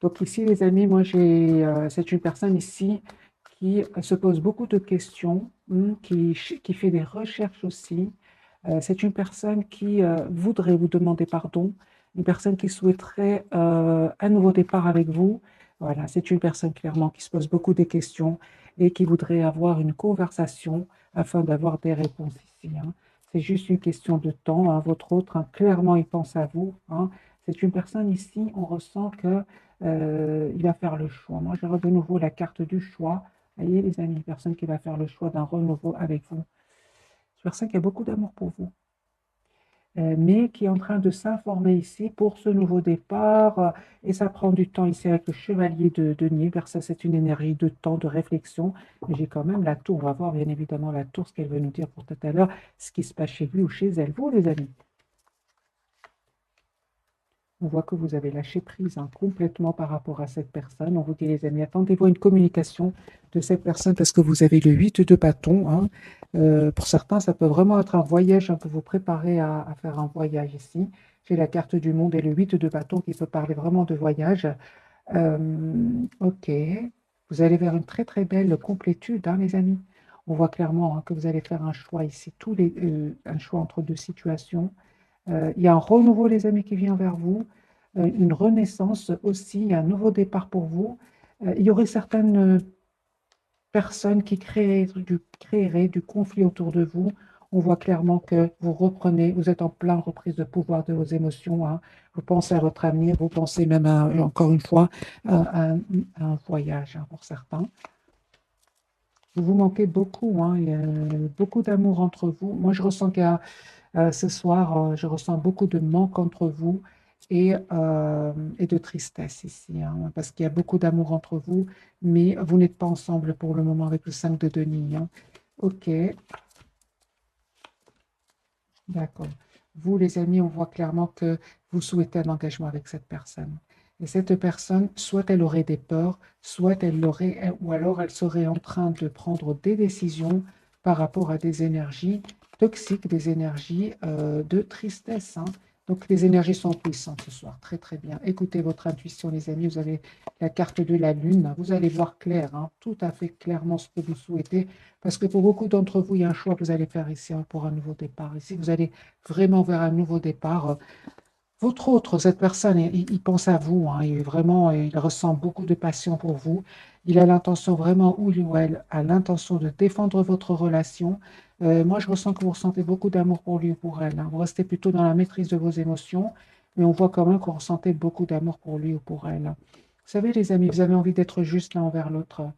Donc ici, les amis, moi c'est une personne ici qui se pose beaucoup de questions, qui fait des recherches aussi. C'est une personne qui voudrait vous demander pardon, une personne qui souhaiterait un nouveau départ avec vous. Voilà, c'est une personne clairement qui se pose beaucoup de questions et qui voudrait avoir une conversation afin d'avoir des réponses ici, hein. C'est juste une question de temps, hein. Votre autre, hein, clairement, il pense à vous, hein. C'est une personne ici, on ressent que il va faire le choix. Moi, je de nouveau la carte du choix. Vous voyez, les amis, une personne qui va faire le choix d'un renouveau avec vous. Une personne qui a beaucoup d'amour pour vous, mais qui est en train de s'informer ici pour ce nouveau départ. Et ça prend du temps ici avec le chevalier de denier. Vers ça, c'est une énergie de temps, de réflexion. Mais j'ai quand même la tour. On va voir bien évidemment la tour, ce qu'elle veut nous dire pour tout à l'heure, ce qui se passe chez lui ou chez elle. Vous, les amis, on voit que vous avez lâché prise, hein, complètement par rapport à cette personne. On vous dit, les amis, attendez-vous à une communication de cette personne parce que vous avez le 8 de bâton, hein. Pour certains, ça peut vraiment être un voyage, hein, pour vous préparer à faire un voyage ici. J'ai la carte du monde et le 8 de bâton qui peut parler vraiment de voyage. Euh, ok, vous allez vers une très très belle complétude, hein, les amis. On voit clairement, hein, que vous allez faire un choix ici, un choix entre deux situations. Il y a un renouveau, les amis, qui vient vers vous, une renaissance aussi, un nouveau départ pour vous. Il y aurait certaines personnes qui créeraient du conflit autour de vous. On voit clairement que vous reprenez, vous êtes en pleine reprise de pouvoir de vos émotions, hein. Vous pensez à votre avenir, vous pensez même, encore une fois, à un voyage, hein, pour certains. Vous vous manquez beaucoup, hein. Il y a beaucoup d'amour entre vous. Moi, je ressens qu'il y a ce soir, je ressens beaucoup de manque entre vous et de tristesse ici, hein, parce qu'il y a beaucoup d'amour entre vous, mais vous n'êtes pas ensemble pour le moment avec le 5 de Denis, hein. Ok, d'accord. Vous, les amis, on voit clairement que vous souhaitez un engagement avec cette personne. Et cette personne, soit elle aurait des peurs, soit elle l'aurait, ou alors elle serait en train de prendre des décisions par rapport à des énergies toxiques, des énergies de tristesse, hein. Donc les énergies sont puissantes ce soir. Très très bien. Écoutez votre intuition, les amis. Vous avez la carte de la lune. Vous allez voir clair, hein, tout à fait clairement ce que vous souhaitez. Parce que pour beaucoup d'entre vous, il y a un choix que vous allez faire ici, hein, pour un nouveau départ. Ici, vous allez vraiment vers un nouveau départ. Votre autre, cette personne, il pense à vous, hein, il ressent beaucoup de passion pour vous. Il a l'intention vraiment, ou lui ou elle, a l'intention de défendre votre relation. Moi, je ressens que vous ressentez beaucoup d'amour pour lui ou pour elle, hein. Vous restez plutôt dans la maîtrise de vos émotions, mais on voit quand même que vous ressentez beaucoup d'amour pour lui ou pour elle, hein. Vous savez, les amis, vous avez envie d'être juste l'un envers l'autre.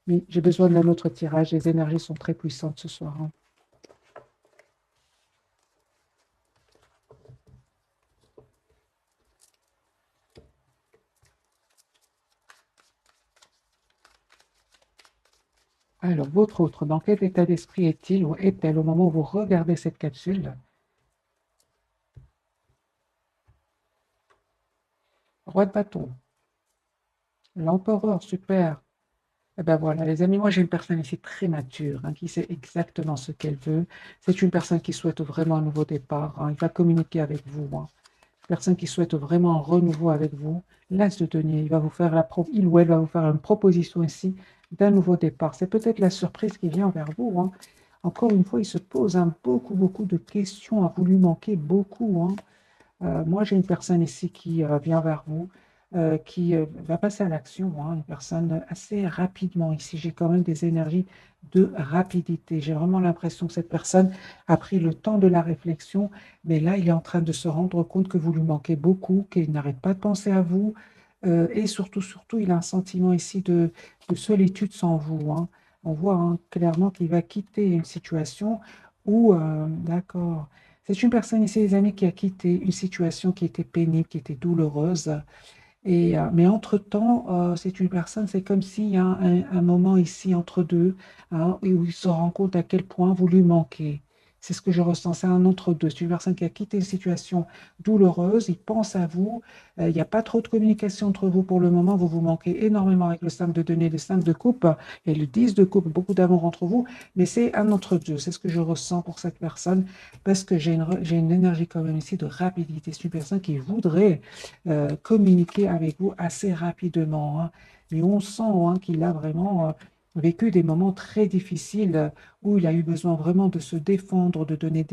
Mais j'ai besoin d'un autre tirage. Les énergies sont très puissantes ce soir, hein. Alors, votre autre, dans quel état d'esprit est-il ou est-elle au moment où vous regardez cette capsule? Roi de bâton, l'empereur, super. Eh ben voilà, les amis, moi j'ai une personne ici très mature, hein, qui sait exactement ce qu'elle veut. C'est une personne qui souhaite vraiment un nouveau départ, hein. Il va communiquer avec vous, hein. Une personne qui souhaite vraiment un renouveau avec vous. L'As de denier, il ou elle va vous faire une proposition ici d'un nouveau départ. C'est peut-être la surprise qui vient vers vous, hein. Encore une fois, il se pose, hein, beaucoup, beaucoup de questions. Vous lui manquez beaucoup, hein. Moi, j'ai une personne ici qui vient vers vous, qui va passer à l'action, hein, une personne assez rapidement. Ici, j'ai quand même des énergies de rapidité. J'ai vraiment l'impression que cette personne a pris le temps de la réflexion, mais là, il est en train de se rendre compte que vous lui manquez beaucoup, qu'il n'arrête pas de penser à vous, et surtout, surtout, il a un sentiment ici de solitude sans vous, hein. On voit, hein, clairement qu'il va quitter une situation où, d'accord. C'est une personne ici, les amis, qui a quitté une situation qui était pénible, qui était douloureuse. Mais entre-temps, c'est une personne, c'est comme s'il y a un moment ici entre deux, hein, où il se rend compte à quel point vous lui manquez. C'est ce que je ressens, c'est un entre-deux. C'est une personne qui a quitté une situation douloureuse, il pense à vous, il n'y a pas trop de communication entre vous pour le moment, vous vous manquez énormément avec le 5 de denier, le 5 de coupe et le 10 de coupe, beaucoup d'amour entre vous, mais c'est un entre-deux, c'est ce que je ressens pour cette personne, parce que j'ai une énergie quand même ici de rapidité. C'est une personne qui voudrait communiquer avec vous assez rapidement, hein. Mais on sent hein, qu'il a vraiment vécu des moments très difficiles où il a eu besoin vraiment de se défendre, de donner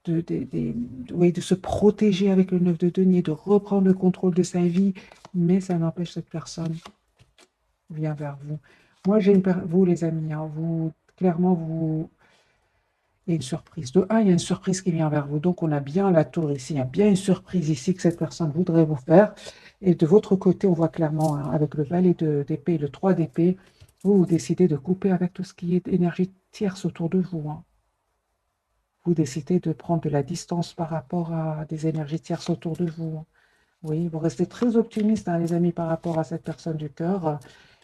oui, de se protéger avec le 9 de denier, de reprendre le contrôle de sa vie, mais ça n'empêche cette personne vient vers vous. Moi, vous les amis, hein, vous, clairement, il y a une surprise. De un, il y a une surprise qui vient vers vous. Donc, on a bien la tour ici. Il y a bien une surprise ici que cette personne voudrait vous faire. Et de votre côté, on voit clairement, hein, avec le valet d'épée et le 3 d'épée, vous décidez de couper avec tout ce qui est énergie tierce autour de vous, hein. Vous décidez de prendre de la distance par rapport à des énergies tierces autour de vous, hein. Oui, vous restez très optimiste, hein, les amis, par rapport à cette personne du cœur.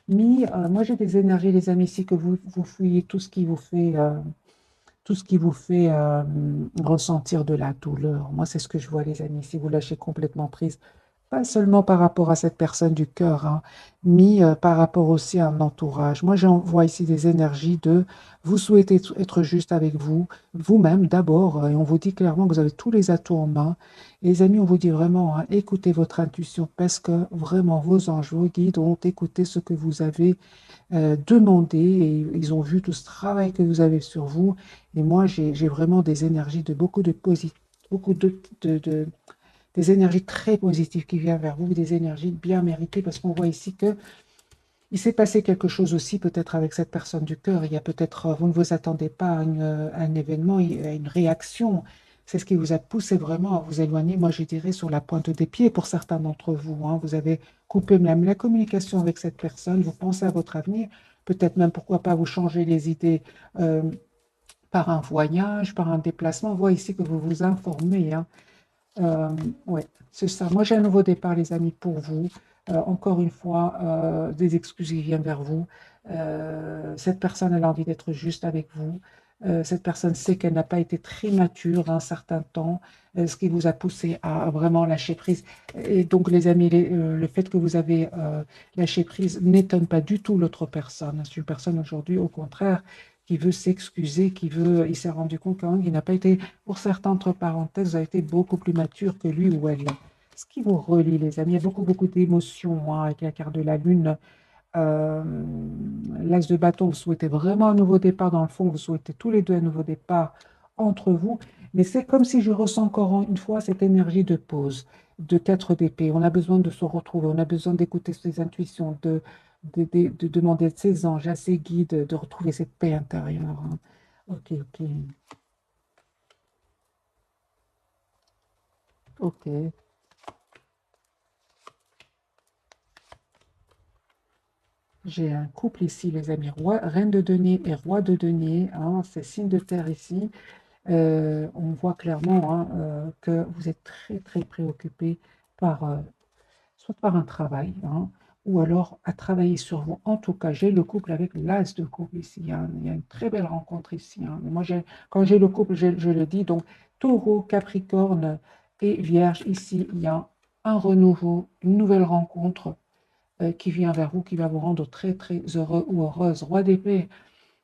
Mais moi, j'ai des énergies, les amis, ici, que vous fouillez tout ce qui vous fait ressentir de la douleur. Moi, c'est ce que je vois, les amis. Si vous lâchez complètement prise, pas seulement par rapport à cette personne du cœur, hein, mais par rapport aussi à un entourage. Moi, j'envoie ici des énergies de vous souhaitez être juste avec vous, vous-même d'abord, et on vous dit clairement que vous avez tous les atouts en main. Et les amis, on vous dit vraiment, hein, écoutez votre intuition parce que vraiment vos anges, vos guides ont écouté ce que vous avez demandé et ils ont vu tout ce travail que vous avez sur vous. Et moi, j'ai vraiment des énergies de beaucoup de positif, beaucoup des énergies très positives qui viennent vers vous, des énergies bien méritées, parce qu'on voit ici que il s'est passé quelque chose aussi peut-être avec cette personne du cœur. Il y a peut-être, vous ne vous attendez pas à un événement, à une réaction. C'est ce qui vous a poussé vraiment à vous éloigner, moi je dirais, sur la pointe des pieds pour certains d'entre vous, hein. Vous avez coupé même la communication avec cette personne, vous pensez à votre avenir, peut-être même pourquoi pas vous changer les idées par un voyage, par un déplacement. On voit ici que vous vous informez, hein. Ouais, c'est ça. Moi, j'ai un nouveau départ, les amis, pour vous. Encore une fois, des excuses qui viennent vers vous. Cette personne, elle a envie d'être juste avec vous. Cette personne sait qu'elle n'a pas été très mature un certain temps, ce qui vous a poussé à vraiment lâcher prise. Et donc, les amis, le fait que vous avez lâché prise n'étonne pas du tout l'autre personne. C'est une personne aujourd'hui, au contraire, qui veut s'excuser, il s'est rendu compte quand même qu'il n'a pas été, pour certains, entre parenthèses, vous avez été beaucoup plus mature que lui ou elle. Ce qui vous relie, les amis, il y a beaucoup, beaucoup d'émotions hein, avec la carte de la Lune. Euh, L'As de bâton, vous souhaitez vraiment un nouveau départ dans le fond, vous souhaitez tous les deux un nouveau départ entre vous, mais c'est comme si je ressens encore une fois cette énergie de pause, de 4 d'épée. On a besoin de se retrouver, on a besoin d'écouter ses intuitions, de demander à ses anges, à ses guides, de retrouver cette paix intérieure, hein. Ok, ok, ok. J'ai un couple ici, les amis, reine de denier et roi de denier, hein, c'est signe de terre ici. On voit clairement hein, que vous êtes très, très préoccupé par, soit par un travail, hein, ou alors à travailler sur vous. En tout cas, j'ai le couple avec l'as de couple ici, hein. Il y a une très belle rencontre ici, hein. Moi, quand j'ai le couple, je le dis, donc taureau, capricorne et vierge, ici, il y a un renouveau, une nouvelle rencontre qui vient vers vous, qui va vous rendre très, très heureux ou heureuse. Roi d'épée,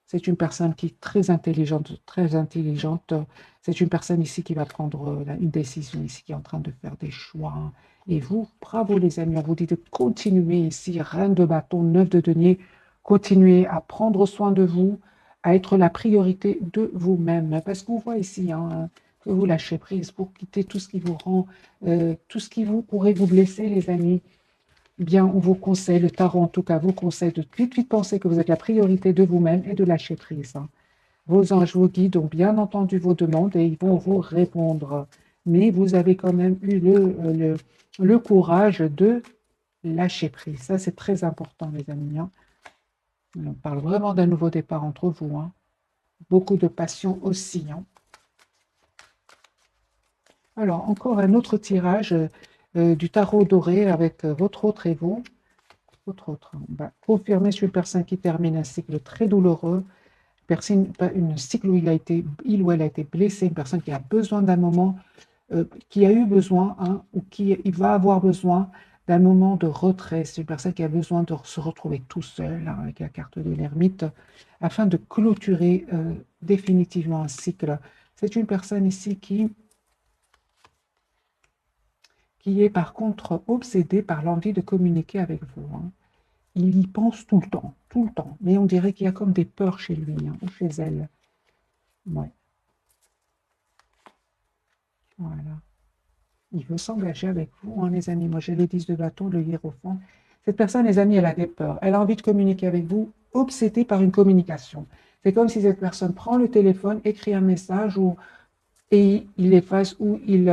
c'est une personne qui est très intelligente, très intelligente. C'est une personne ici qui va prendre une décision, ici qui est en train de faire des choix, hein. Et vous, bravo les amis, on vous dit de continuer ici, reine de bâton, neuf de denier, continuez à prendre soin de vous, à être la priorité de vous-même. Parce qu'on voit ici hein, que vous lâchez prise pour quitter tout ce qui vous rend, tout ce qui vous pourrait vous blesser, les amis. Bien, on vous conseille, le tarot en tout cas vous conseille de tout de suite penser que vous êtes la priorité de vous-même et de lâcher prise, hein. Vos anges, vos guides ont bien entendu vos demandes et ils vont vous répondre. Mais vous avez quand même eu le courage de lâcher prise. Ça, c'est très important, les amis, hein. On parle vraiment d'un nouveau départ entre vous, hein. Beaucoup de passion aussi, hein. Alors, encore un autre tirage du tarot doré avec votre autre et vous. Votre autre, hein. Bah, confirmer sur une personne qui termine un cycle très douloureux, une cycle où il ou elle a été blessé, une personne qui a besoin d'un moment, qui a eu besoin, hein, ou qui il va avoir besoin d'un moment de retrait. C'est une personne qui a besoin de se retrouver tout seul, hein, avec la carte de l'ermite, afin de clôturer définitivement un cycle. C'est une personne ici qui est par contre obsédée par l'envie de communiquer avec vous, hein. Il y pense tout le temps, tout le temps. Mais on dirait qu'il y a comme des peurs chez lui, hein, ou chez elle. Ouais, voilà. Il veut s'engager avec vous, hein, les amis. Moi, j'ai les 10 de bâton, le hiérophant. Cette personne, les amis, elle a des peurs. Elle a envie de communiquer avec vous, obsédée par une communication. C'est comme si cette personne prend le téléphone, écrit un message et il efface ou il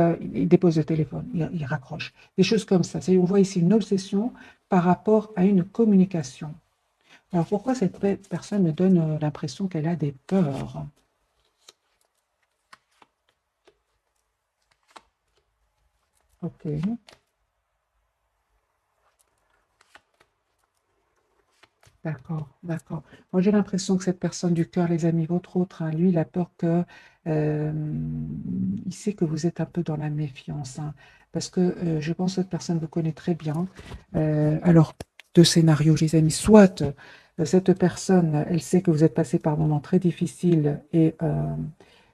dépose le téléphone, il raccroche. Des choses comme ça. On voit ici une obsession par rapport à une communication. Alors, pourquoi cette personne me donne l'impression qu'elle a des peurs? Ok. D'accord, d'accord. Moi, j'ai l'impression que cette personne du cœur, les amis, votre autre, hein, lui, il a peur euh, il sait que vous êtes un peu dans la méfiance, hein, parce que je pense que cette personne vous connaît très bien. Alors, deux scénarios, les amis. Soit cette personne, elle sait que vous êtes passé par un moment très difficile et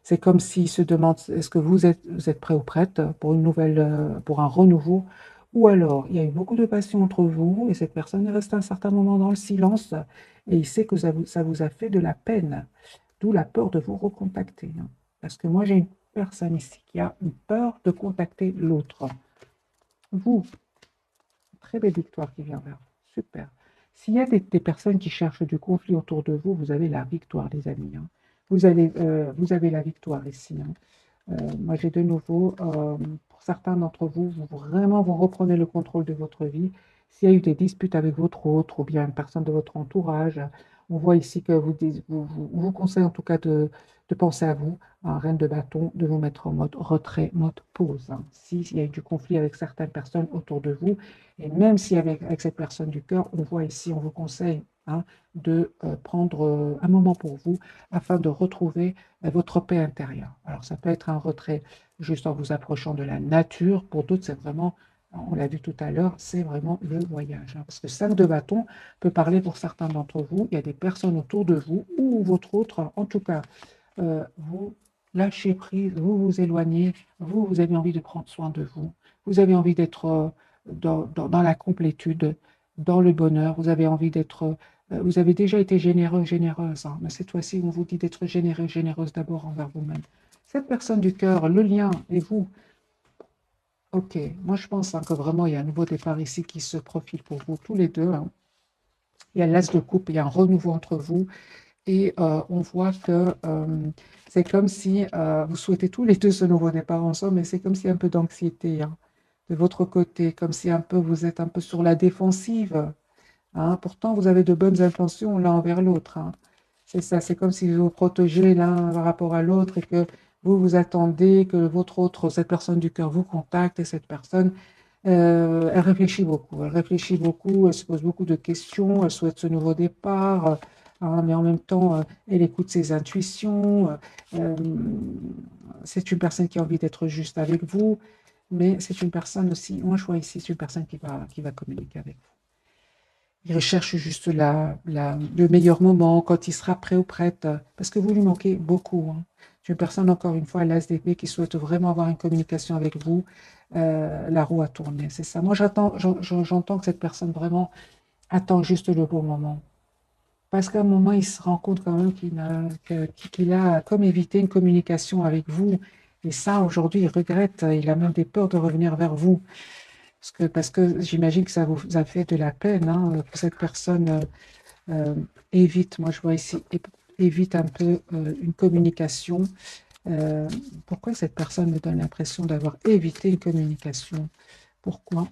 c'est comme s'il se demande, est-ce que vous êtes prêt ou prête pour une nouvelle, pour un renouveau? Ou alors, il y a eu beaucoup de passion entre vous et cette personne est restée un certain moment dans le silence et il sait que ça vous a fait de la peine, d'où la peur de vous recontacter, hein. Parce que moi, j'ai une personne ici qui a une peur de contacter l'autre. Vous, très belle victoire qui vient vers vous. Super. S'il y a des personnes qui cherchent du conflit autour de vous, vous avez la victoire, les amis, hein. Vous avez la victoire ici, hein. Moi, j'ai de nouveau, pour certains d'entre vous, vraiment, vous reprenez le contrôle de votre vie. S'il y a eu des disputes avec votre autre ou bien une personne de votre entourage, on voit ici que on vous conseille en tout cas de penser à vous, un reine de bâton, de vous mettre en mode retrait, mode pause, hein. S'il y a eu du conflit avec certaines personnes autour de vous, et même si avec cette personne du cœur, on voit ici, on vous conseille, hein, de prendre un moment pour vous afin de retrouver votre paix intérieure. Alors, ça peut être un retrait juste en vous approchant de la nature. Pour d'autres, c'est vraiment, on l'a vu tout à l'heure, c'est vraiment le voyage, hein. Parce que 5 de bâton peut parler pour certains d'entre vous. Il y a des personnes autour de vous ou votre autre, en tout cas, vous lâchez prise, vous vous éloignez, vous avez envie de prendre soin de vous. Vous avez envie d'être dans la complétude, dans le bonheur. Vous avez envie d'être vous avez déjà été généreux, généreuse, hein, mais cette fois-ci, on vous dit d'être généreux, généreuse d'abord envers vous-même. Cette personne du cœur, le lien et vous, ok, moi je pense, hein, que vraiment il y a un nouveau départ ici qui se profile pour vous tous les deux, hein. Il y a l'as de coupe, il y a un renouveau entre vous et on voit que c'est comme si vous souhaitez tous les deux ce nouveau départ ensemble, mais c'est comme si un peu d'anxiété, hein, de votre côté, comme si un peu vous êtes un peu sur la défensive, hein. Pourtant, vous avez de bonnes intentions l'un envers l'autre, hein. C'est ça, c'est comme si vous vous protégez l'un par rapport à l'autre et que vous attendez que votre autre, cette personne du cœur vous contacte et cette personne, elle réfléchit beaucoup. Elle réfléchit beaucoup, elle se pose beaucoup de questions, elle souhaite ce nouveau départ, hein, mais en même temps, elle écoute ses intuitions. euh, c'est une personne qui a envie d'être juste avec vous, mais c'est une personne aussi, moi je vois ici, c'est une personne qui va communiquer avec vous. Il recherche juste le meilleur moment, quand il sera prêt ou prête, parce que vous lui manquez beaucoup, hein. C'est une personne, encore une fois, l'ASDP, qui souhaite vraiment avoir une communication avec vous. La roue a tourné, c'est ça. Moi, j'entends que cette personne vraiment attend juste le bon moment. Parce qu'à un moment, il se rend compte quand même qu'il a comme évité une communication avec vous. Et ça, aujourd'hui, il regrette, il a même des peurs de revenir vers vous. Parce que j'imagine que ça vous a fait de la peine, hein, que cette personne euh, évite, moi je vois ici, évite un peu une communication. Euh, Pourquoi cette personne me donne l'impression d'avoir évité une communication? Pourquoi?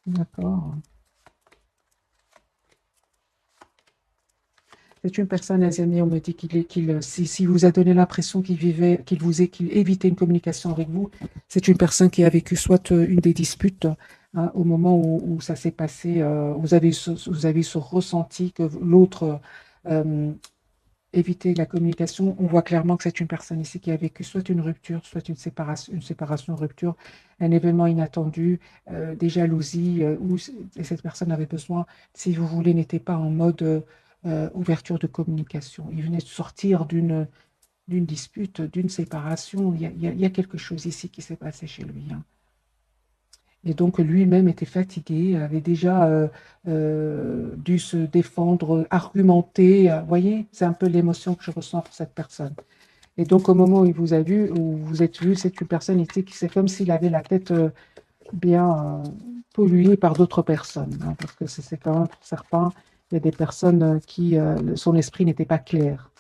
D'accord. C'est une personne, les amis, on me dit si vous a donné l'impression qu'il évitait une communication avec vous, c'est une personne qui a vécu soit une des disputes, hein, au moment où ça s'est passé, vous avez ce ressenti que l'autre euh, éviter la communication. On voit clairement que c'est une personne ici qui a vécu soit une rupture, soit une séparation, rupture, un événement inattendu, des jalousies, où cette personne avait besoin, si vous voulez, n'était pas en mode ouverture de communication. Il venait de sortir d'une dispute, d'une séparation. Il y a quelque chose ici qui s'est passé chez lui, hein. Et donc lui-même était fatigué, avait déjà dû se défendre, argumenter. Vous voyez, c'est un peu l'émotion que je ressens pour cette personne. Et donc au moment où il vous a vu, où vous êtes vu, c'est une personne ici qui c'est comme s'il avait la tête bien polluée par d'autres personnes, hein, parce que c'est quand même pour certains, il y a des personnes qui son esprit n'était pas clair.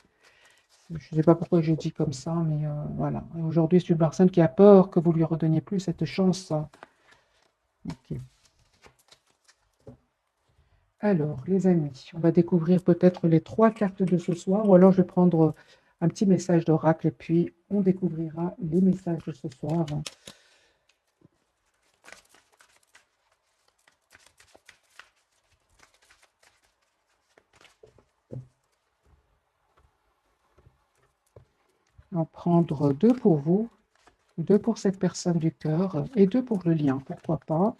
Je ne sais pas pourquoi je dis comme ça, mais voilà. Et aujourd'hui, c'est une personne qui a peur que vous lui redonniez plus cette chance, hein. Ok. Alors, les amis, on va découvrir peut-être les 3 cartes de ce soir, ou alors je vais prendre un petit message d'oracle et puis on découvrira les messages de ce soir. On va prendre 2 pour vous, 2 pour cette personne du cœur et 2 pour le lien, pourquoi pas.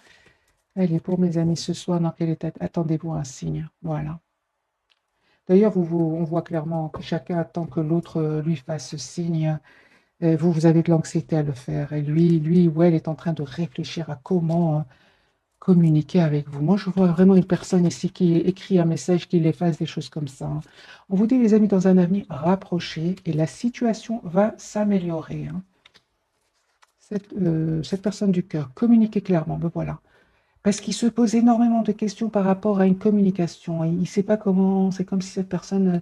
Allez, pour mes amis, ce soir, dans quel état attendez-vous un signe? Voilà. D'ailleurs, on voit clairement que chacun attend que l'autre lui fasse signe. Vous avez de l'anxiété à le faire. Et lui ou elle est en train de réfléchir à comment communiquer avec vous. Moi, je vois vraiment une personne ici qui écrit un message, qui l'efface, des choses comme ça, hein. On vous dit, les amis, dans un avenir rapproché, et la situation va s'améliorer, hein. Cette personne du cœur, communiquez clairement, ben voilà. Parce qu'il se pose énormément de questions par rapport à une communication. Il ne sait pas comment, c'est comme si cette personne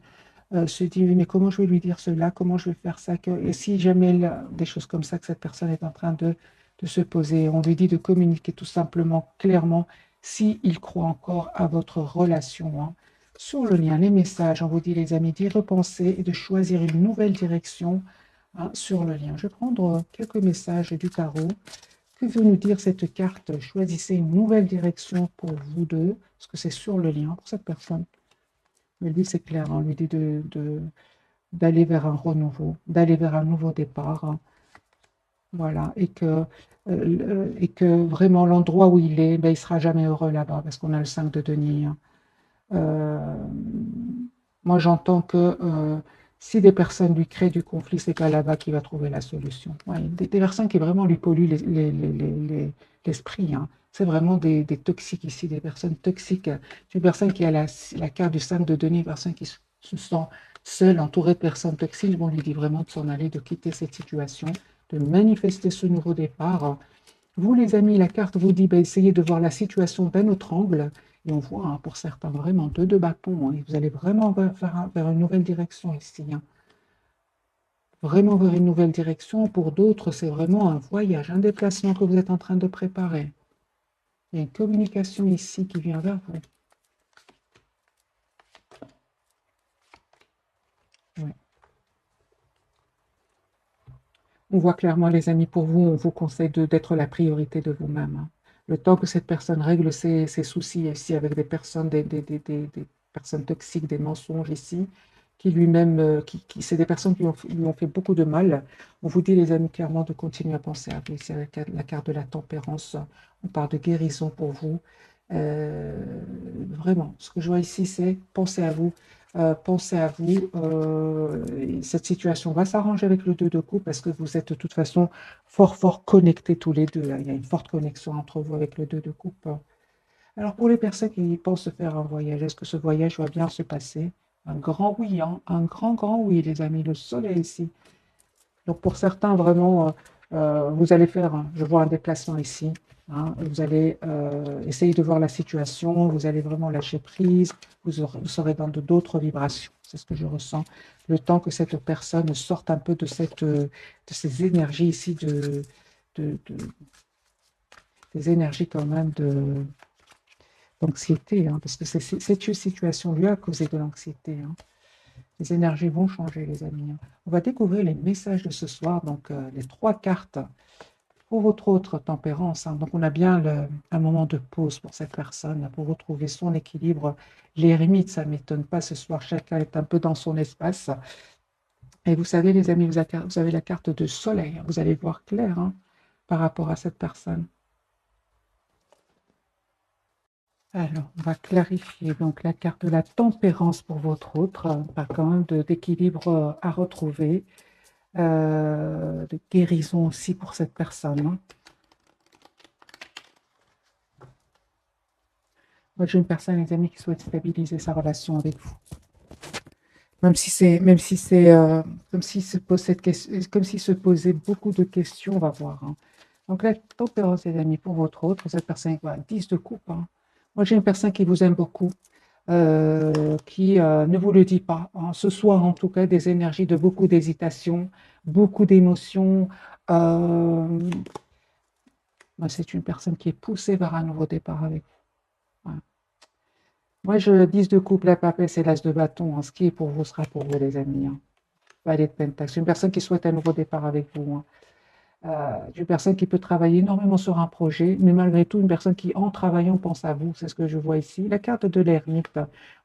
se dit, mais comment je vais lui dire cela, comment je vais faire ça, et si jamais des choses comme ça que cette personne est en train de se poser, on lui dit de communiquer tout simplement, clairement, s'il croit encore à votre relation, hein. Sur le lien, les messages, on vous dit les amis, d'y repenser et de choisir une nouvelle direction, hein, sur le lien. Je vais prendre quelques messages du tarot. Que veut nous dire cette carte? Choisissez une nouvelle direction pour vous deux, parce que c'est sur le lien pour cette personne. Mais lui, c'est clair, hein, on lui dit d'aller vers un renouveau, d'aller vers un nouveau départ, hein. Voilà, et que vraiment l'endroit où il est, ben, il ne sera jamais heureux là-bas, parce qu'on a le 5 de denier, hein. Euh, Moi, j'entends que si des personnes lui créent du conflit, c'est pas là-bas qu'il va trouver la solution. Ouais, des personnes qui vraiment lui polluent l'esprit, hein. C'est vraiment des toxiques ici, des personnes toxiques. C'est une personne qui a la carte du 5 de denier, une personne qui se sent seule, entourée de personnes toxiques. On lui dit vraiment de s'en aller, de quitter cette situation, de manifester ce nouveau départ. Vous, les amis, la carte vous dit, ben, essayez de voir la situation d'un autre angle. Et on voit, hein, pour certains, vraiment deux bâtons, hein, et vous allez vraiment vers une nouvelle direction ici, hein. Vraiment vers une nouvelle direction. Pour d'autres, c'est vraiment un voyage, un déplacement que vous êtes en train de préparer. Il y a une communication ici qui vient vers vous. Ouais. On voit clairement, les amis, pour vous, on vous conseille d'être la priorité de vous-même, hein. Le temps que cette personne règle ses soucis ici avec des personnes, des personnes toxiques, des mensonges ici, qui lui-même, c'est des personnes qui lui ont fait beaucoup de mal. On vous dit, les amis, clairement, de continuer à penser à vous. Ici, avec la carte de la tempérance, on parle de guérison pour vous. Vraiment, ce que je vois ici, c'est penser à vous. Pensez à vous. Cette situation va s'arranger avec le 2 de coupe parce que vous êtes de toute façon fort connectés tous les deux, là. Il y a une forte connexion entre vous avec le 2 de coupe. Alors pour les personnes qui pensent faire un voyage, est-ce que ce voyage va bien se passer? Un grand oui, hein, un grand oui, les amis. Le soleil ici. Donc pour certains, vraiment, vous allez faire, je vois un déplacement ici, hein, vous allez essayer de voir la situation, vous allez vraiment lâcher prise, vous serez dans d'autres vibrations, c'est ce que je ressens, le temps que cette personne sorte un peu de ces énergies ici, de- des énergies quand même d'anxiété, hein, parce que cette situation lui a causé de l'anxiété, hein. Les énergies vont changer, les amis, hein. On va découvrir les messages de ce soir, donc les 3 cartes Pour votre autre tempérance, hein, donc on a bien un moment de pause pour cette personne, pour retrouver son équilibre. L'ermite, ça ne m'étonne pas, ce soir, chacun est un peu dans son espace. Et vous savez, les amis, vous avez la carte de soleil, vous allez voir clair hein, par rapport à cette personne. Alors, on va clarifier donc la carte de la tempérance pour votre autre, pas quand même d'équilibre à retrouver, de guérison aussi pour cette personne. Hein. Moi, j'ai une personne, les amis, qui souhaite stabiliser sa relation avec vous. Même si c'est comme s'il se pose cette question, comme s'il se posait beaucoup de questions, on va voir. Hein. Donc la tempérance, les amis, pour votre autre, cette personne, voilà, 10 de coupe. Hein. Moi, j'ai une personne qui vous aime beaucoup, qui ne vous le dit pas. Hein. Ce soir, en tout cas, des énergies de beaucoup d'hésitation, beaucoup d'émotions. C'est une personne qui est poussée vers un nouveau départ avec vous. Voilà. Moi, je dis de couple, la papesse et l'as de bâton. Hein. Ce qui est pour vous sera pour vous, les amis. Hein. Valet de Pentacle. C'est une personne qui souhaite un nouveau départ avec vous. Hein. Une personne qui peut travailler énormément sur un projet, mais malgré tout, une personne qui, en travaillant, pense à vous. C'est ce que je vois ici. La carte de l'ermite.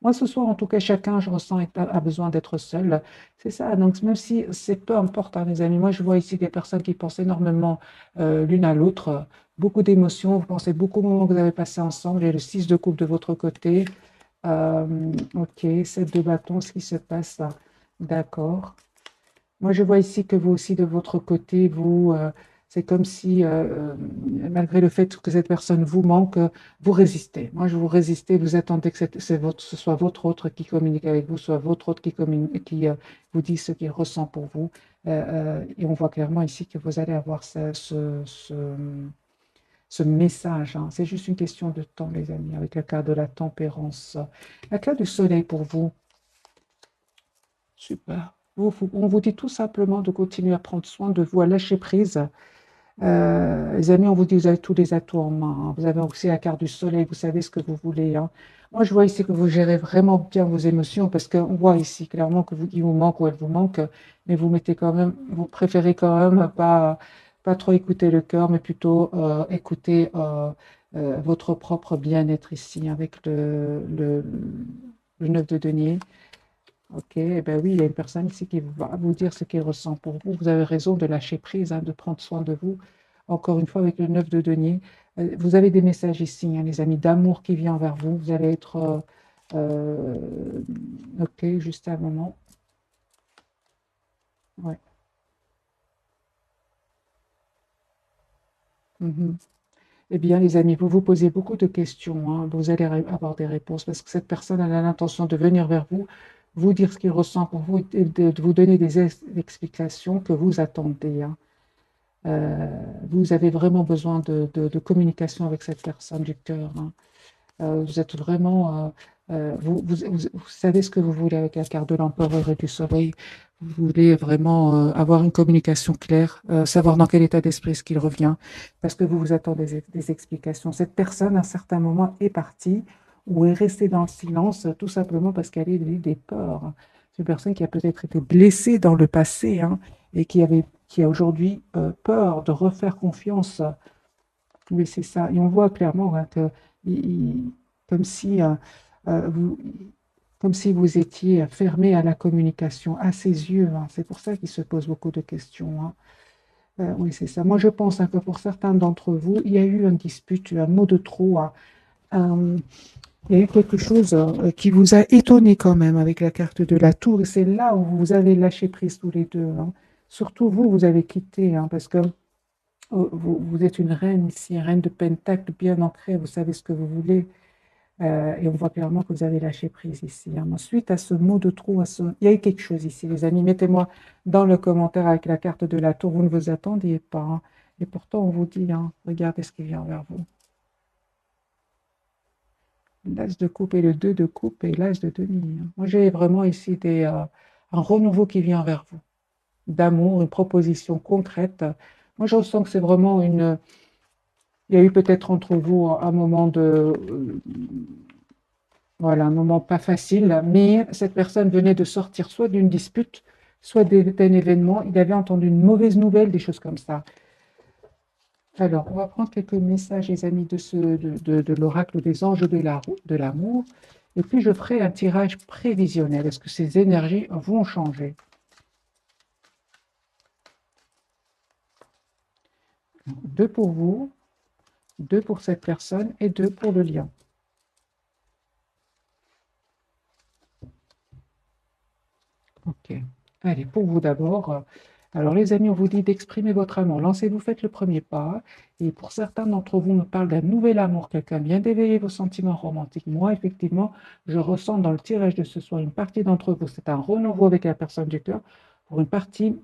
Moi, ce soir, en tout cas, chacun, je ressens, a besoin d'être seul. C'est ça. Donc, même si c'est peu importe, hein, les amis, moi, je vois ici des personnes qui pensent énormément l'une à l'autre. Beaucoup d'émotions. Vous pensez beaucoup aux moments que vous avez passés ensemble. Il y a le 6 de coupe de votre côté. Ok, 7 de bâton, ce qui se passe. D'accord. Moi, je vois ici que vous aussi, de votre côté, c'est comme si, malgré le fait que cette personne vous manque, vous résistez. Moi, je vous résistez, vous attendez que ce soit votre autre qui communique avec vous, soit votre autre qui vous dit ce qu'il ressent pour vous. Et on voit clairement ici que vous allez avoir ce message. Hein. C'est juste une question de temps, les amis, avec la carte de la tempérance. La carte du soleil pour vous. Super. On vous dit tout simplement de continuer à prendre soin de vous, à lâcher prise. Les amis, on vous dit vous avez tous les atouts en main. Hein. Vous avez aussi la carte du soleil, vous savez ce que vous voulez. Hein. Moi, je vois ici que vous gérez vraiment bien vos émotions parce qu'on voit ici clairement il vous manque ou elle vous manque, mais vous mettez quand même, vous préférez quand même pas trop écouter le cœur, mais plutôt écouter votre propre bien-être ici avec le 9 de denier. Ok, eh ben oui, il y a une personne ici qui va vous dire ce qu'il ressent pour vous. Vous avez raison de lâcher prise, hein, de prendre soin de vous. Encore une fois, avec le 9 de denier, vous avez des messages ici, hein, les amis, d'amour qui vient vers vous. Vous allez être... ok, juste un moment. Ouais. Mhm. Eh bien, les amis, vous vous posez beaucoup de questions. Hein. Vous allez avoir des réponses parce que cette personne elle a l'intention de venir vers vous, vous dire ce qu'il ressent pour vous et de vous donner des explications que vous attendez. Hein. Vous avez vraiment besoin de communication avec cette personne du cœur. Hein. Vous êtes vraiment, vous savez ce que vous voulez avec la carte de l'empereur et du soleil. Vous voulez vraiment avoir une communication claire, savoir dans quel état d'esprit est-ce qu'il revient, parce que vous vous attendez des explications. Cette personne, à un certain moment, est partie ou est restée dans le silence, tout simplement parce qu'elle a eu des peurs. C'est une personne qui a peut-être été blessée dans le passé hein, et qui a aujourd'hui peur de refaire confiance. Oui, c'est ça. Et on voit clairement hein, que comme si, euh, vous, comme si vous étiez fermé à la communication, à ses yeux. Hein. C'est pour ça qu'il se pose beaucoup de questions. Hein. Oui, c'est ça. Moi, je pense hein, que pour certains d'entre vous, il y a eu une dispute, un mot de trop. Hein. Euh, il y a eu quelque chose qui vous a étonné quand même avec la carte de la tour. Et c'est là où vous avez lâché prise tous les deux. Hein. Surtout vous, vous avez quitté, hein, parce que vous êtes une reine ici, reine de Pentacle bien ancrée, vous savez ce que vous voulez. Et on voit clairement que vous avez lâché prise ici. Hein. Ensuite, à ce mot de trop, il y a eu quelque chose ici, les amis. Mettez-moi dans le commentaire avec la carte de la tour, vous ne vous attendiez pas. Hein. Et pourtant, on vous dit, hein, regardez ce qui vient vers vous. L'as de coupe et le 2 de coupe et l'as de denier. Hein. Moi, j'ai vraiment ici un renouveau qui vient vers vous. D'amour, une proposition concrète. Moi, je ressens que c'est vraiment une... Il y a eu peut-être entre vous un moment voilà, un moment pas facile, mais cette personne venait de sortir soit d'une dispute, soit d'un événement. Il avait entendu une mauvaise nouvelle, des choses comme ça. Alors, on va prendre quelques messages, les amis, de l'oracle des anges de l'amour. Et puis, je ferai un tirage prévisionnel. Est-ce que ces énergies vont changer? Deux pour vous, deux pour cette personne et deux pour le lien. Ok. Allez, pour vous d'abord. Alors, les amis, on vous dit d'exprimer votre amour. Lancez-vous, faites le premier pas. Et pour certains d'entre vous, on me parle d'un nouvel amour. Quelqu'un vient d'éveiller vos sentiments romantiques. Moi, effectivement, je ressens dans le tirage de ce soir une partie d'entre vous. C'est un renouveau avec la personne du cœur. Pour une partie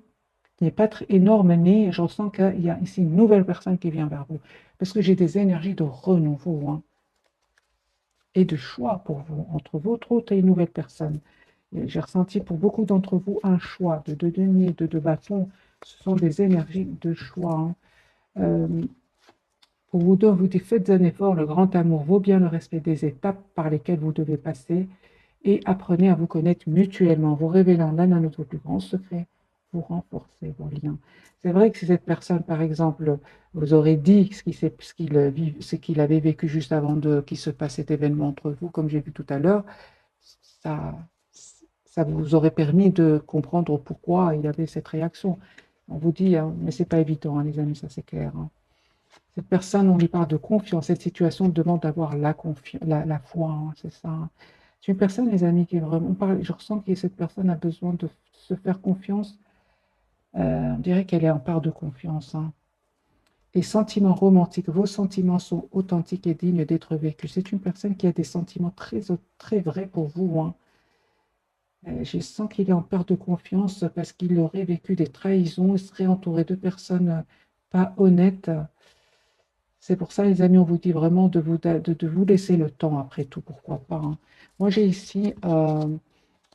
qui n'est pas très énorme, mais je ressens qu'il y a ici une nouvelle personne qui vient vers vous. Parce que j'ai des énergies de renouveau, hein, et de choix pour vous, entre votre hôte et une nouvelle personne. J'ai ressenti pour beaucoup d'entre vous un choix de deux deniers, de deux bâtons. Ce sont des énergies de choix, hein. Euh, pour vous deux, vous dites, faites un effort, le grand amour vaut bien le respect des étapes par lesquelles vous devez passer et apprenez à vous connaître mutuellement, vous révélant l'un à notre plus grand secret, vous renforcez vos liens. C'est vrai que si cette personne, par exemple, vous aurait dit ce qu'il avait vécu juste avant qu'il se passe cet événement entre vous, comme j'ai vu tout à l'heure, ça, ça vous aurait permis de comprendre pourquoi il avait cette réaction. On vous dit, hein, mais c'est pas évident, hein, les amis, ça c'est clair, hein. Cette personne, on lui parle de confiance. Cette situation demande d'avoir la foi, hein, c'est ça, hein. C'est une personne, les amis, qui est vraiment. Je ressens que cette personne a besoin de se faire confiance. On dirait qu'elle est en part de confiance, hein. Les sentiments romantiques, vos sentiments sont authentiques et dignes d'être vécus. C'est une personne qui a des sentiments très, très vrais pour vous, hein. Je sens qu'il est en perte de confiance parce qu'il aurait vécu des trahisons, il serait entouré de personnes pas honnêtes. C'est pour ça, les amis, on vous dit vraiment de vous laisser le temps après tout, pourquoi pas, hein. Moi, j'ai ici,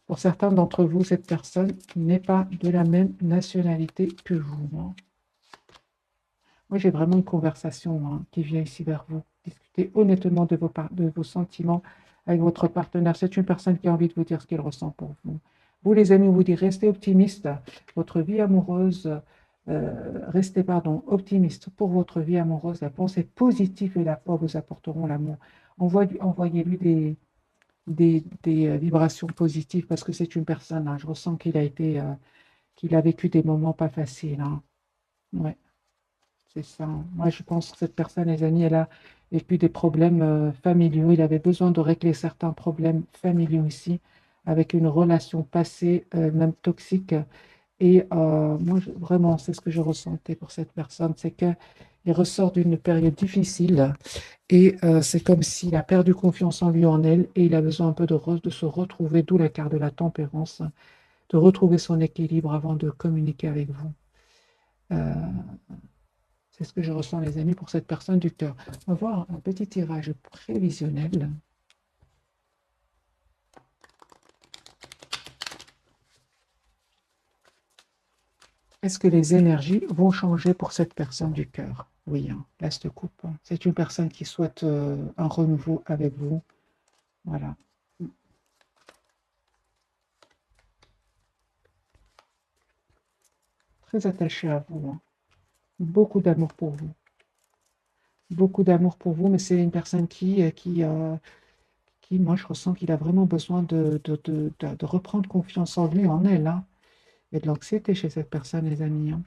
pour certains d'entre vous, cette personne n'est pas de la même nationalité que vous, hein. Moi, j'ai vraiment une conversation, hein, qui vient ici vers vous. Discutez honnêtement de vos sentiments avec votre partenaire. C'est une personne qui a envie de vous dire ce qu'elle ressent pour vous. Vous, les amis, on vous dit restez optimistes. Votre vie amoureuse, restez, pardon, optimiste pour votre vie amoureuse. La pensée positive et la foi vous apporteront l'amour. Envoyez-lui des vibrations positives parce que c'est une personne, hein, je ressens qu'il a vécu des moments pas faciles, hein. Ouais. C'est ça. Moi, je pense que cette personne, les amis, elle a vécu des problèmes familiaux. Il avait besoin de régler certains problèmes familiaux ici, avec une relation passée, même toxique. Et moi, vraiment, c'est ce que je ressentais pour cette personne, c'est qu'il ressort d'une période difficile et c'est comme s'il a perdu confiance en lui, en elle, et il a besoin un peu de se retrouver, d'où la carte de la tempérance, de retrouver son équilibre avant de communiquer avec vous. Euh, C'est ce que je ressens, les amis, pour cette personne du cœur. On va voir un petit tirage prévisionnel. Est-ce que les énergies vont changer pour cette personne du cœur? Oui, hein, là, je te coupe. C'est une personne qui souhaite un renouveau avec vous. Voilà. Très attaché à vous, hein. Beaucoup d'amour pour vous. Beaucoup d'amour pour vous, mais c'est une personne qui, moi, je ressens qu'il a vraiment besoin de reprendre confiance en lui, en elle, hein. Il y a de l'anxiété chez cette personne, les amis, hein.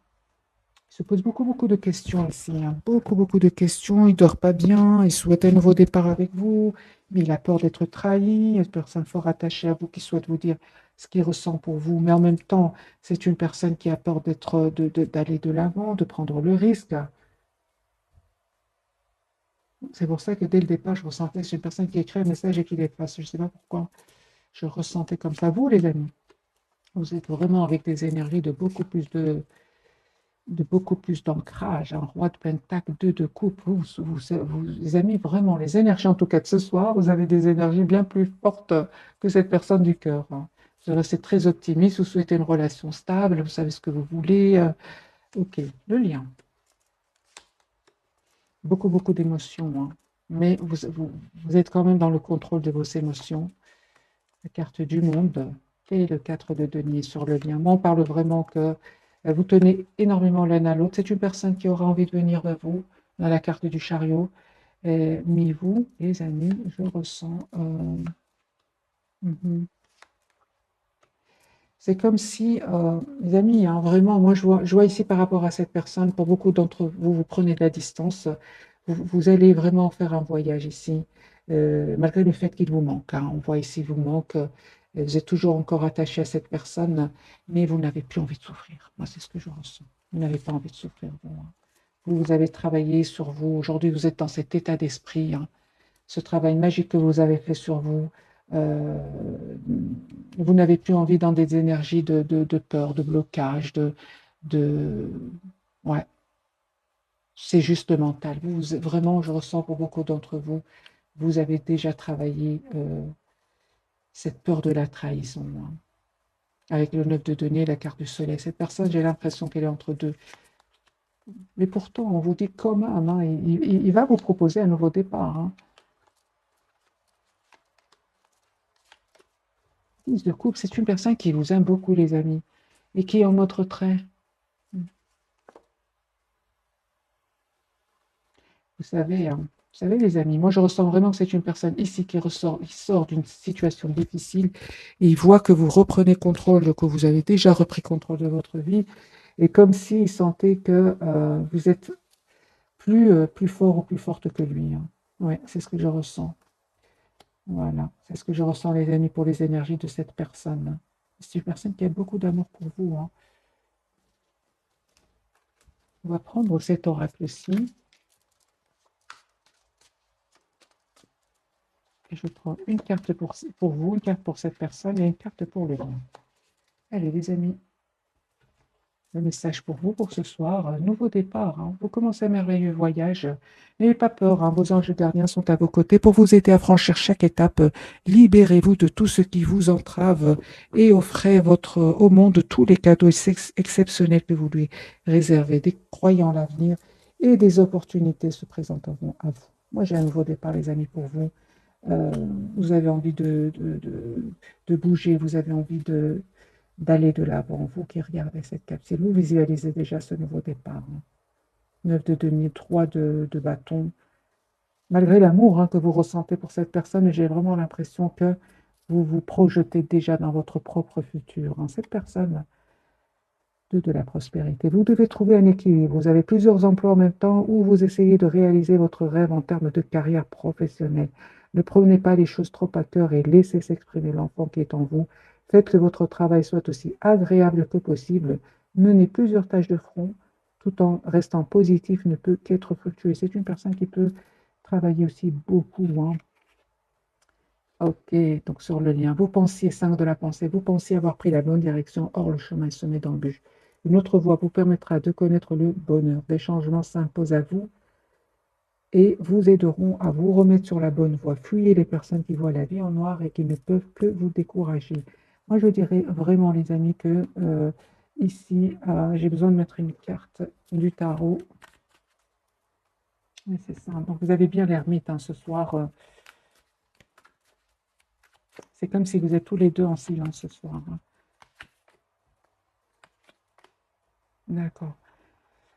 Il se pose beaucoup, beaucoup de questions ici, hein. Beaucoup, beaucoup de questions. Il dort pas bien. Il souhaite un nouveau départ avec vous, mais il a peur d'être trahi. Il y a une personne fort attachée à vous qui souhaite vous dire ce qu'il ressent pour vous. Mais en même temps, c'est une personne qui a peur d'aller de l'avant, de prendre le risque. C'est pour ça que dès le départ, je ressentais que c'est une personne qui écrit un message et qui l'efface. Je ne sais pas pourquoi je ressentais comme ça. Vous, les amis, vous êtes vraiment avec des énergies de beaucoup plus d'ancrage. Un roi de pentacle, deux de coupe. Les amis, vraiment, les énergies, en tout cas de ce soir, vous avez des énergies bien plus fortes que cette personne du cœur, hein. Vous restez très optimiste, vous souhaitez une relation stable, vous savez ce que vous voulez. Ok, le lien. Beaucoup, beaucoup d'émotions, hein. Mais vous êtes quand même dans le contrôle de vos émotions. La carte du monde et le 4 de denier sur le lien. Moi, on parle vraiment que vous tenez énormément l'un à l'autre. C'est une personne qui aura envie de venir vers vous, On a la carte du chariot. Mais vous, les amis, je ressens... mhm. C'est comme si, les amis, hein, vraiment, moi je vois ici par rapport à cette personne, pour beaucoup d'entre vous, vous prenez de la distance, vous allez vraiment faire un voyage ici, malgré le fait qu'il vous manque, hein. On voit ici, vous manque, vous êtes toujours encore attaché à cette personne, mais vous n'avez plus envie de souffrir. Moi, c'est ce que je ressens. Vous n'avez pas envie de souffrir, vous, hein. Vous avez travaillé sur vous. Aujourd'hui, vous êtes dans cet état d'esprit, hein. Ce travail magique que vous avez fait sur vous, euh, vous n'avez plus envie dans des énergies de peur, de blocage, de... Ouais, c'est juste mental. Vraiment, je ressens pour beaucoup d'entre vous, vous avez déjà travaillé cette peur de la trahison, hein. Avec le 9 de denier, la carte du soleil. Cette personne, j'ai l'impression qu'elle est entre deux. Mais pourtant, on vous dit quand même, hein, il va vous proposer un nouveau départ, hein. 10 de coupe, c'est une personne qui vous aime beaucoup, les amis, et qui est en mode retrait. Vous savez, les amis, moi je ressens vraiment que c'est une personne ici qui sort d'une situation difficile et il voit que vous reprenez contrôle, que vous avez déjà repris contrôle de votre vie et comme s'il sentait que vous êtes plus fort ou plus forte que lui, hein. Ouais, c'est ce que je ressens. Voilà, c'est ce que je ressens, les amis, pour les énergies de cette personne. C'est une personne qui a beaucoup d'amour pour vous, hein. On va prendre cet oracle-ci. Et je prends une carte pour vous, une carte pour cette personne et une carte pour le mien. Allez, les amis, le message pour vous pour ce soir, nouveau départ, hein. Vous commencez un merveilleux voyage. N'ayez pas peur, hein, vos anges gardiens sont à vos côtés pour vous aider à franchir chaque étape. Libérez-vous de tout ce qui vous entrave et offrez au monde tous les cadeaux exceptionnels que vous lui réservez, des croyants en l'avenir et des opportunités se présenteront à vous. Moi, j'ai un nouveau départ, les amis, pour vous. Euh, vous avez envie de bouger, vous avez envie d'aller de l'avant, vous qui regardez cette capsule, vous visualisez déjà ce nouveau départ, hein. 9 de denier, 3 de bâton. Malgré l'amour, hein, que vous ressentez pour cette personne, j'ai vraiment l'impression que vous vous projetez déjà dans votre propre futur, hein. Cette personne, de la prospérité. Vous devez trouver un équilibre. Vous avez plusieurs emplois en même temps où vous essayez de réaliser votre rêve en termes de carrière professionnelle. Ne prenez pas les choses trop à cœur et laissez s'exprimer l'enfant qui est en vous. Faites que votre travail soit aussi agréable que possible. Menez plusieurs tâches de front tout en restant positif ne peut qu'être fructueux. C'est une personne qui peut travailler aussi beaucoup, hein. Ok, donc sur le lien, vous pensiez 5 de la pensée, vous pensiez avoir pris la bonne direction, or le chemin est semé d'embûches. Une autre voie vous permettra de connaître le bonheur. Des changements s'imposent à vous et vous aideront à vous remettre sur la bonne voie. Fuyez les personnes qui voient la vie en noir et qui ne peuvent que vous décourager. Moi, je dirais vraiment, les amis, que ici, j'ai besoin de mettre une carte du tarot. C'est ça. Donc, vous avez bien l'ermite, hein, ce soir. C'est comme si vous êtes tous les deux en silence ce soir, hein. D'accord.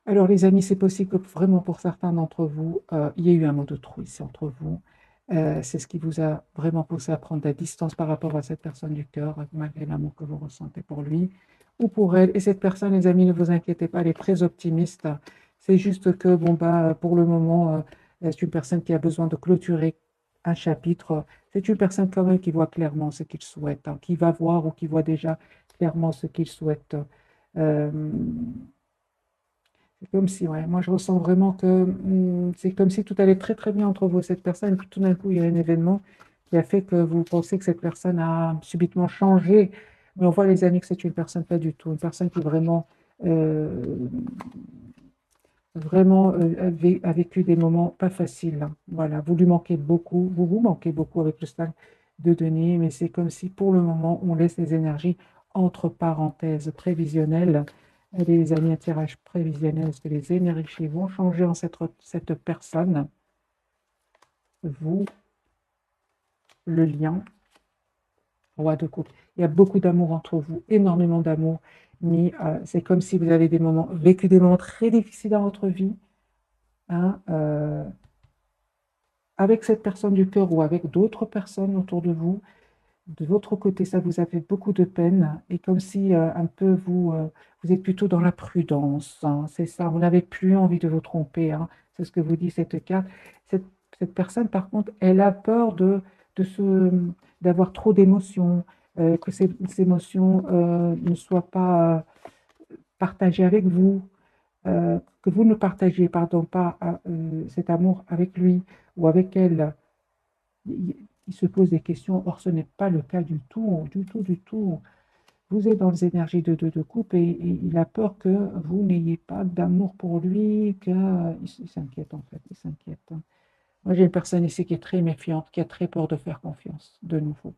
Alors, les amis, c'est possible que vraiment pour certains d'entre vous, il y ait eu un mot de trop ici entre vous. C'est ce qui vous a vraiment poussé à prendre la distance par rapport à cette personne du cœur, malgré l'amour que vous ressentez pour lui ou pour elle. Et cette personne, les amis, ne vous inquiétez pas, elle est très optimiste. C'est juste que, bon, bah, pour le moment, c'est une personne qui a besoin de clôturer un chapitre. C'est une personne quand même qui voit clairement ce qu'il souhaite, hein, qui va voir ou qui voit déjà clairement ce qu'il souhaite. Euh, c'est comme si, ouais, moi je ressens vraiment que c'est comme si tout allait très très bien entre vous et cette personne, et puis tout d'un coup il y a un événement qui a fait que vous pensez que cette personne a subitement changé. Mais on voit les amis que c'est une personne pas du tout, une personne qui euh, a vécu des moments pas faciles, hein. Voilà, vous lui manquez beaucoup, vous vous manquez beaucoup avec le stade de Denis, mais c'est comme si pour le moment on laisse les énergies entre parenthèses prévisionnelles. Allez, les amis, un tirage prévisionnel, est-ce que les énergies vont changer en cette personne? Vous, le lien, roi de coupe. Il y a beaucoup d'amour entre vous, énormément d'amour, mais c'est comme si vous avez vécu des moments très difficiles dans votre vie. hein, avec cette personne du cœur ou avec d'autres personnes autour de vous. De votre côté, ça vous a fait beaucoup de peine et comme si un peu vous êtes plutôt dans la prudence, hein, c'est ça, vous n'avez plus envie de vous tromper, hein, c'est ce que vous dit cette carte. Cette, cette personne, par contre, elle a peur de d'avoir trop d'émotions, que ces émotions ne soient pas partagées avec vous, que vous ne partagez, pardon, pas cet amour avec lui ou avec elle. Il se pose des questions. Or, ce n'est pas le cas du tout, du tout, du tout. Vous êtes dans les énergies de couple et il a peur que vous n'ayez pas d'amour pour lui, il s'inquiète en fait, il s'inquiète. Moi, j'ai une personne ici qui est très méfiante, qui a très peur de faire confiance, de nouveau,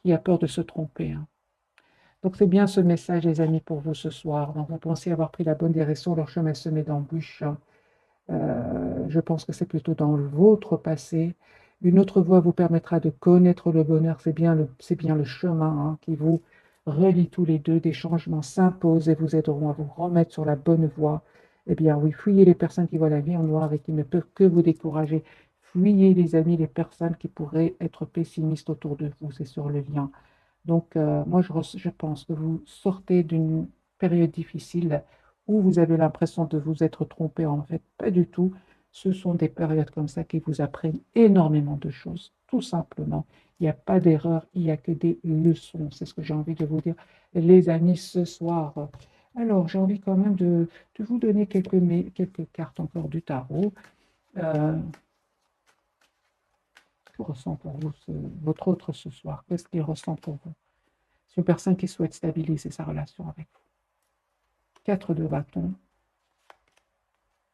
qui a peur de se tromper, hein. Donc, c'est bien ce message, les amis, pour vous ce soir. Donc, vous pensez avoir pris la bonne direction, leur chemin est semé d'embûches. Je pense que c'est plutôt dans votre passé. Une autre voie vous permettra de connaître le bonheur. C'est bien le chemin, hein, qui vous relie tous les deux. Des changements s'imposent et vous aideront à vous remettre sur la bonne voie. Eh bien oui, fuyez les personnes qui voient la vie en noir et qui ne peuvent que vous décourager. Fuyez les amis, les personnes qui pourraient être pessimistes autour de vous. C'est sur le lien. Donc, moi, je pense que vous sortez d'une période difficile où vous avez l'impression de vous être trompé. En fait, pas du tout. Ce sont des périodes comme ça qui vous apprennent énormément de choses, tout simplement. Il n'y a pas d'erreur, il n'y a que des leçons. C'est ce que j'ai envie de vous dire, les amis, ce soir. Alors, j'ai envie quand même de vous donner quelques cartes encore du tarot. Euh, que ressent pour vous votre autre ce soir? Qu'est-ce qu'il ressent pour vous? C'est une personne qui souhaite stabiliser sa relation avec vous. 4 de bâton,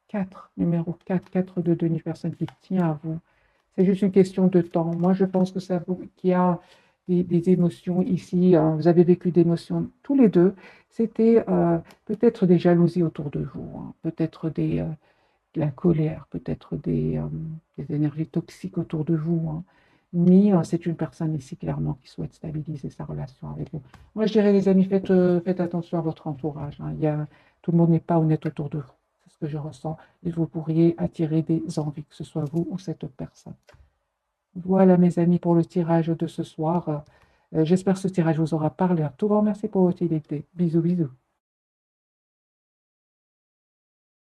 4, numéro 4, 4 de denier, personne qui tient à vous. C'est juste une question de temps. Moi, je pense que ça vous, qu'il y a des émotions ici. Vous avez vécu d'émotions tous les deux. C'était peut-être des jalousies autour de vous, hein, peut-être de la colère, peut-être des énergies toxiques autour de vous, hein. Mais c'est une personne ici clairement qui souhaite stabiliser sa relation avec vous. Moi, je dirais, les amis, faites attention à votre entourage, hein. Tout le monde n'est pas honnête autour de vous. C'est ce que je ressens. Et vous pourriez attirer des envies, que ce soit vous ou cette personne. Voilà, mes amis, pour le tirage de ce soir. J'espère que ce tirage vous aura parlé. Un tout grand merci pour votre fidélité. Bisous, bisous.